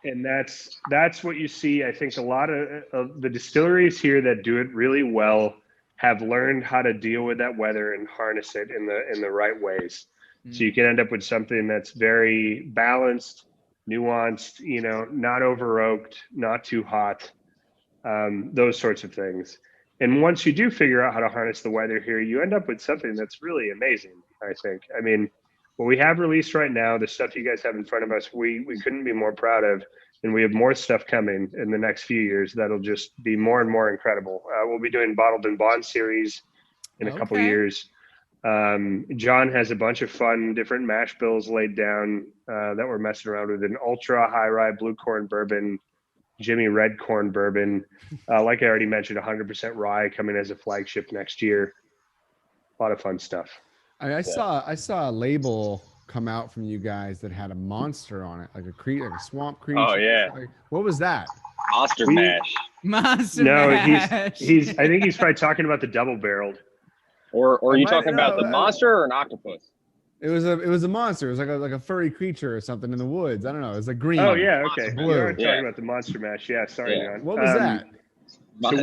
And that's what you see. I think a lot of the distilleries here that do it really well have learned how to deal with that weather and harness it in the right ways. So you can end up with something that's very balanced, nuanced, not over oaked, not too hot, those sorts of things. And once you do figure out how to harness the weather here, you end up with something that's really amazing, I think. I mean, what we have released right now, the stuff you guys have in front of us, we couldn't be more proud of. And we have more stuff coming in the next few years that'll just be more and more incredible. We'll be doing Bottled and Bond series in a couple years. John has a bunch of fun different mash bills laid down that we're messing around with. An ultra high rye blue corn bourbon, Jimmy red corn bourbon. Like I already mentioned, 100% rye coming as a flagship next year. A lot of fun stuff. I saw a label come out from you guys that had a monster on it, like a swamp creature. Oh yeah. What was that? Monster mash. Monster mash. He's I think he's probably talking about the double barreled. Or are you talking about the monster or an octopus? It was a monster. It was like a furry creature or something in the woods. I don't know. It was like green. Oh yeah, okay. Blue. You are talking Yeah. about the Monster Mash. Yeah, sorry, Yeah. John. What was that? So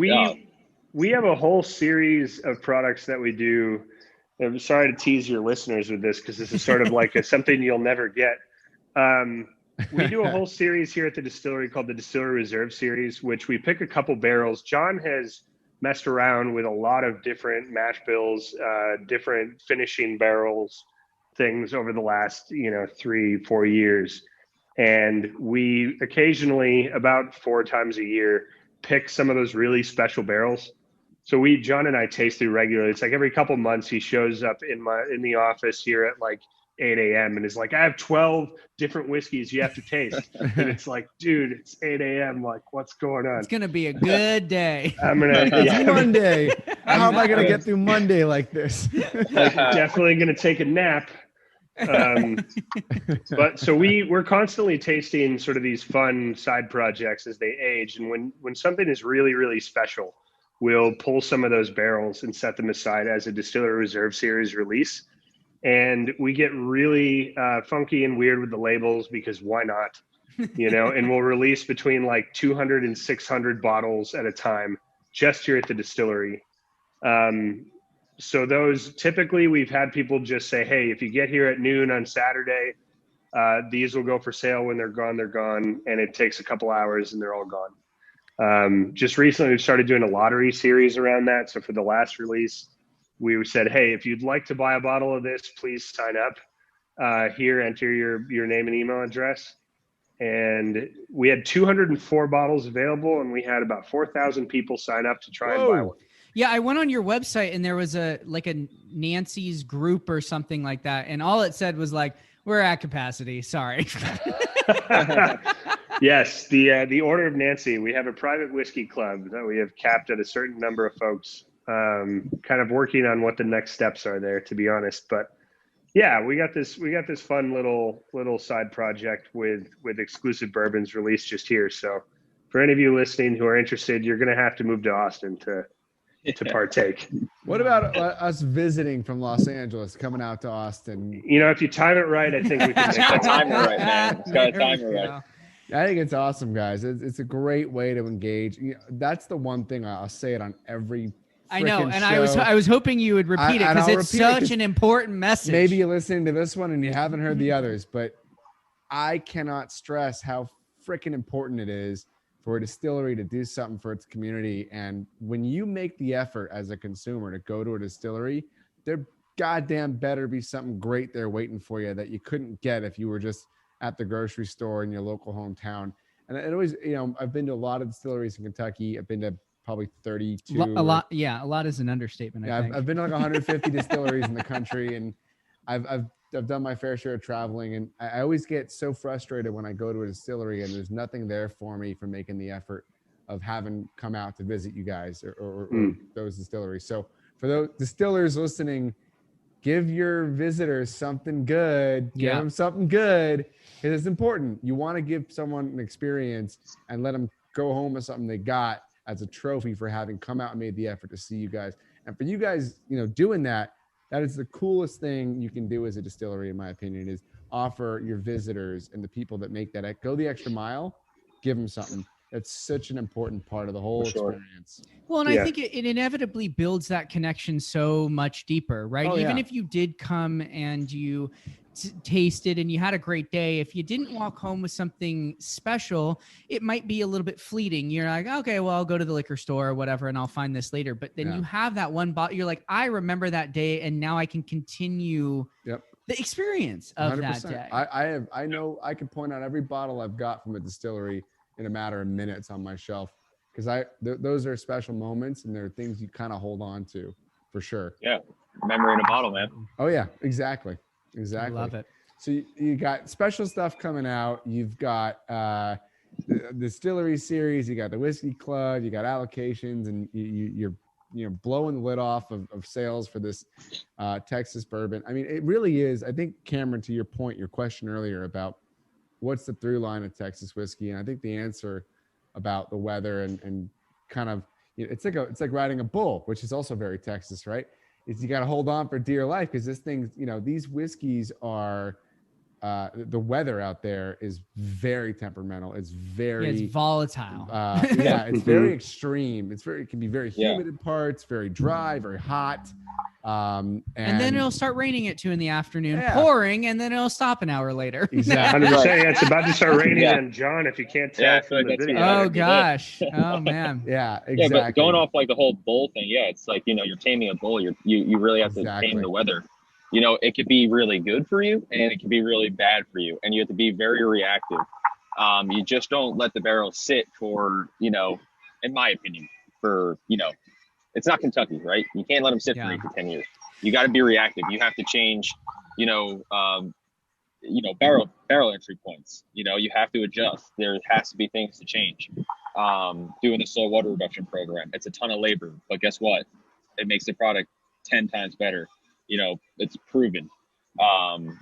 we have a whole series of products that we do. I'm sorry to tease your listeners with this because this is sort of like something you'll never get. We do a whole series here at the distillery called the Distillery Reserve Series, which we pick a couple barrels. John has messed around with a lot of different mash bills, different finishing barrels, things over the last 3-4 years, and we occasionally, about 4 times a year, pick some of those really special barrels. So John and I taste through regularly. It's like every couple months he shows up in the office here at like 8 a.m. and is like, I have 12 different whiskeys you have to taste. And it's like, dude, it's 8 a.m. Like, what's going on? It's going to be a good day. It's Monday. How am I going to get through Monday like this? Definitely going to take a nap. But so we're constantly tasting sort of these fun side projects as they age. And when something is really, really special, we'll pull some of those barrels and set them aside as a Distillery Reserve Series release. And we get really funky and weird with the labels because why not? And we'll release between like 200 and 600 bottles at a time just here at the distillery. So those typically we've had people just say, hey, if you get here at noon on Saturday, these will go for sale. When they're gone, they're gone. And it takes a couple hours and they're all gone. Just recently, we've started doing a lottery series around that. So for the last release, we said, hey, if you'd like to buy a bottle of this, please sign up here, enter your name and email address. And we had 204 bottles available, and we had about 4,000 people sign up to try and buy one. Yeah, I went on your website and there was a Nancy's group or something like that. And all it said was like, we're at capacity. Sorry. Yes, the Order of Nancy. We have a private whiskey club that we have capped at a certain number of folks. Kind of working on what the next steps are there, to be honest. But yeah, we got this fun little side project with exclusive bourbons released just here. So for any of you listening who are interested, you're going to have to move to Austin to partake. What about us visiting from Los Angeles, coming out to Austin? If you time it right, I think we can make that time it right, man. It's got to time it right. I think it's awesome, guys. It's a great way to engage. That's the one thing I'll say it on every. I know, and show. I was hoping you would repeat it because it's such an important message. Maybe you're listening to this one and you haven't heard the others, but I cannot stress how freaking important it is for a distillery to do something for its community. And when you make the effort as a consumer to go to a distillery, there goddamn better be something great there waiting for you that you couldn't get if you were just at the grocery store in your local hometown. And it always, I've been to a lot of distilleries in Kentucky. I've been to probably 32. A lot is an understatement. I think. I've been to like 150 distilleries in the country, and I've done my fair share of traveling, and I always get so frustrated when I go to a distillery and there's nothing there for me for making the effort of having come out to visit you guys or those distilleries. So for those distillers listening, give your visitors something good. Give them something good because it's important. You want to give someone an experience and let them go home with something they got as a trophy for having come out and made the effort to see you guys. And for you guys, doing that, that is the coolest thing you can do as a distillery, in my opinion, is offer your visitors and the people that make that go the extra mile, give them something. That's such an important part of the whole experience. Well, and I think it inevitably builds that connection so much deeper, right? Even if you did come and you tasted and you had a great day, if you didn't walk home with something special, it might be a little bit fleeting. You're like, okay, well, I'll go to the liquor store or whatever and I'll find this later. But then you have that one bottle, you're like, I remember that day and now I can continue the experience of 100%. That day. I know I can point out every bottle I've got from a distillery in a matter of minutes on my shelf because those are special moments and they're things you kind of hold on to for sure. Yeah. Memory in a bottle, man. Oh yeah, exactly. I love it. So you got special stuff coming out. You've got the Distillery series. You got the Whiskey Club. You got allocations, and you're blowing the lid off of sales for this Texas bourbon. I mean, it really is. I think, Cameron, to your point, your question earlier about what's the through line of Texas whiskey, and I think the answer about the weather and kind of it's like riding a bull, which is also very Texas, right? is you got to hold on for dear life, because this thing, you know, these whiskeys are, the weather out there is very temperamental. It's very, it's volatile. yeah, it's very extreme. It can be very humid Yeah. in parts, very dry, very hot. And then it'll start raining at 2 p.m, Yeah. pouring, and then it'll stop an hour later. Exactly. 100%. Yeah, it's about to start raining Yeah. on John, if you can't tell Yeah, I from feel like the that's video. gonna Oh happen. gosh. Oh man. Yeah, exactly. Yeah, but going off like the whole bull thing, yeah, it's like, you know, you're taming a bull. You really have to Exactly. tame the weather. You know, it could be really good for you, and it can be really bad for you, and you have to be very reactive. You just don't let the barrel sit for, you know, in my opinion, for, you know, it's not Kentucky, right? You can't let them sit for 8 to 10 years. You got to be reactive. You have to change, barrel entry points. You know, you have to adjust. There has to be things to change. Doing a slow water reduction program, it's a ton of labor, but guess what? It makes the product 10 times better. You know, it's proven.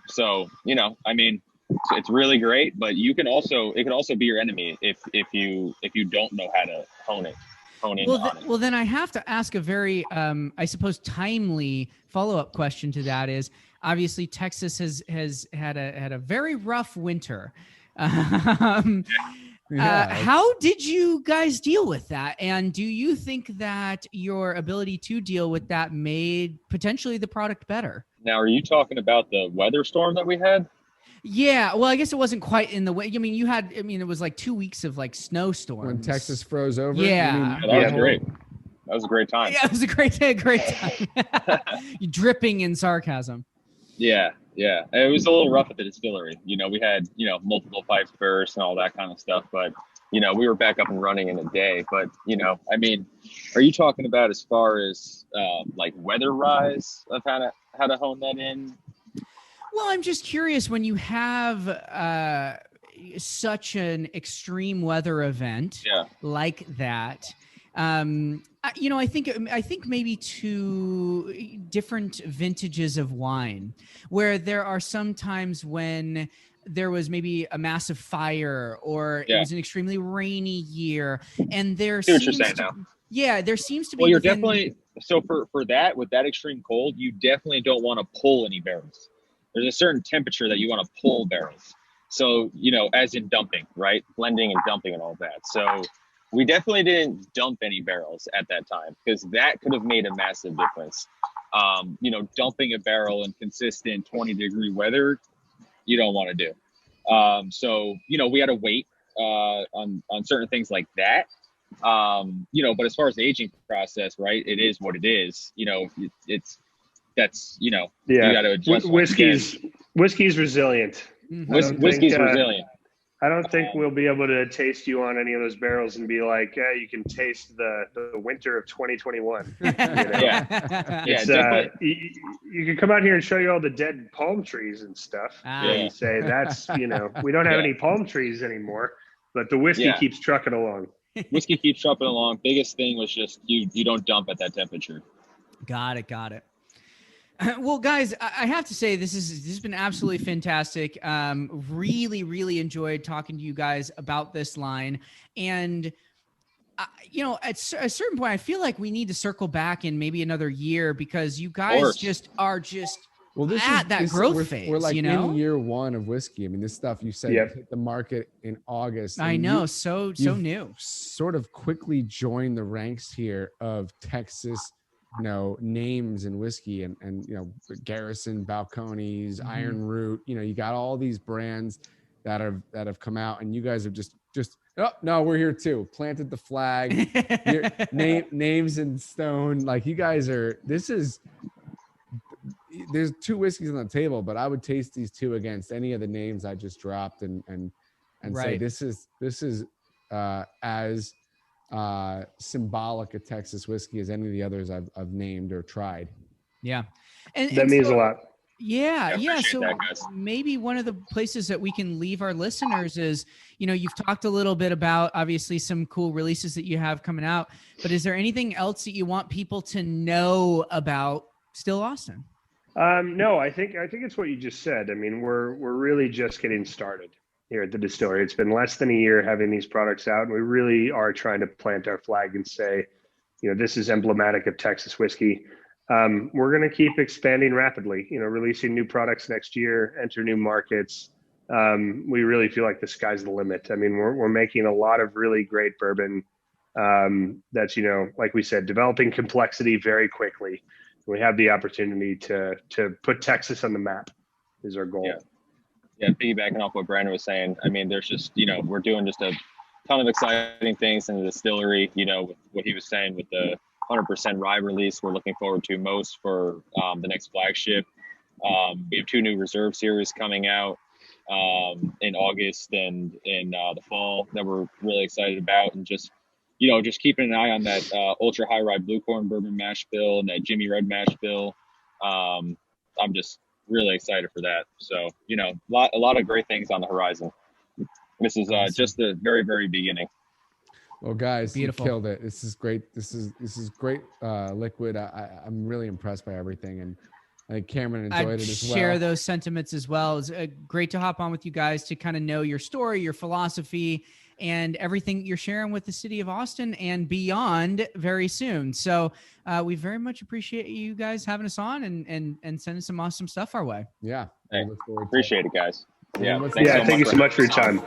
So, you know, I mean, it's really great, but it can also be your enemy if you don't know how to hone in on it. Well, then I have to ask a very, I suppose, timely follow-up question to that. Is obviously Texas has had a very rough winter. How did you guys deal with that? And do you think that your ability to deal with that made potentially the product better? Now, are you talking about the weather storm that we had? Yeah, well, I guess it wasn't quite in the way. I mean, it was like 2 weeks of like snowstorms. When Texas froze over. Yeah. That was great. That was a great time. Yeah, it was a great time. You dripping in sarcasm. Yeah. It was a little rough at the distillery. You know, we had, you know, multiple pipes burst and all that kind of stuff, but, you know, we were back up and running in a day. But, you know, I mean, are you talking about as far as like weather rise of how to hone that in? Well, I'm just curious, when you have such an extreme weather event like that, you know, I think maybe two different vintages of wine, where there are some times when there was maybe a massive fire, or it was an extremely rainy year, and there seems to be. Well, you're definitely, so for that, with that extreme cold, you definitely don't want to pull any barrels. There's a certain temperature that you want to pull barrels. So, you know, as in dumping, right? Blending and dumping and all that. So we definitely didn't dump any barrels at that time, because that could have made a massive difference. You know, dumping a barrel in consistent 20-degree weather, you don't want to do. So, you know, we had to wait on certain things like that. You know, but as far as the aging process, right, it is what it is. You know, that's, you know, you got to adjust. Whiskey's resilient. Whiskey's resilient. I don't think we'll be able to taste you on any of those barrels and be like, yeah, you can taste the winter of 2021. You know? Yeah, you can come out here and show you all the dead palm trees and stuff, and say that's, you know, we don't have any palm trees anymore, but the whiskey keeps trucking along. Whiskey keeps trucking along. Biggest thing was just you don't dump at that temperature. Got it. Well, guys, I have to say this has been absolutely fantastic. Really enjoyed talking to you guys about this line, and you know, at a certain point, I feel like we need to circle back in maybe another year, because you guys are that growth phase. We're like, you know, in year one of whiskey. I mean, this stuff you said hit the market in August. I know, so new. Sort of quickly joined the ranks here of Texas, you know, names in whiskey, and you know, Garrison, Balcones, Iron Root. You know, you got all these brands that have come out, and you guys have just oh no, we're here too. Planted the flag, names in stone. Like, you guys are. There's two whiskeys on the table, but I would taste these two against any of the names I just dropped, and say this is as symbolic a Texas whiskey as any of the others I've named or tried. Yeah, and that means a lot. Yeah. So maybe one of the places that we can leave our listeners is, you know, you've talked a little bit about obviously some cool releases that you have coming out, but is there anything else that you want people to know about Still Austin? No, I think it's what you just said. I mean, we're really just getting started here at the distillery. It's been less than a year having these products out, and we really are trying to plant our flag and say, you know, this is emblematic of Texas whiskey. we're going to keep expanding rapidly, releasing new products next year, enter new markets. We really feel like the sky's the limit. I mean, we're making a lot of really great bourbon that's, like we said, developing complexity very quickly. We have the opportunity to put Texas on the map is our goal. Yeah, piggybacking off what Brandon was saying, I mean, there's just, we're doing just a ton of exciting things in the distillery, with what he was saying with the 100% rye release we're looking forward to most for the next flagship. We have 2 new reserve series coming out in August and in the fall that we're really excited about, and just keeping an eye on that ultra high rye blue corn bourbon mash bill and that Jimmy Red mash bill. I'm just really excited for that. So, a lot of great things on the horizon. This is just the very, very beginning. Well, guys, Beautiful. you killed it. This is great. This is great liquid. I'm really impressed by everything, and I think Cameron enjoyed it as well. I share those sentiments as well. It's great to hop on with you guys to kind of know your story, your philosophy, and everything you're sharing with the city of Austin and beyond very soon. So we very much appreciate you guys having us on and sending some awesome stuff our way. Yeah. Hey, look forward to appreciate it, guys. Yeah. Thank you so much for your time.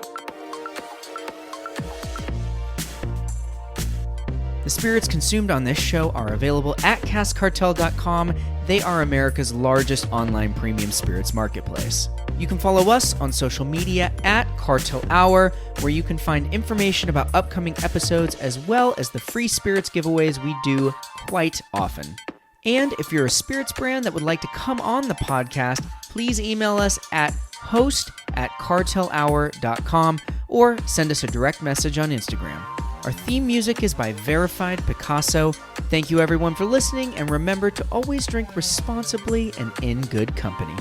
The spirits consumed on this show are available at caskcartel.com. They are America's largest online premium spirits marketplace. You can follow us on social media at Cartel Hour, where you can find information about upcoming episodes as well as the free spirits giveaways we do quite often. And if you're a spirits brand that would like to come on the podcast, please email us at host@cartelhour.com or send us a direct message on Instagram. Our theme music is by Verified Picasso. Thank you everyone for listening, and remember to always drink responsibly and in good company.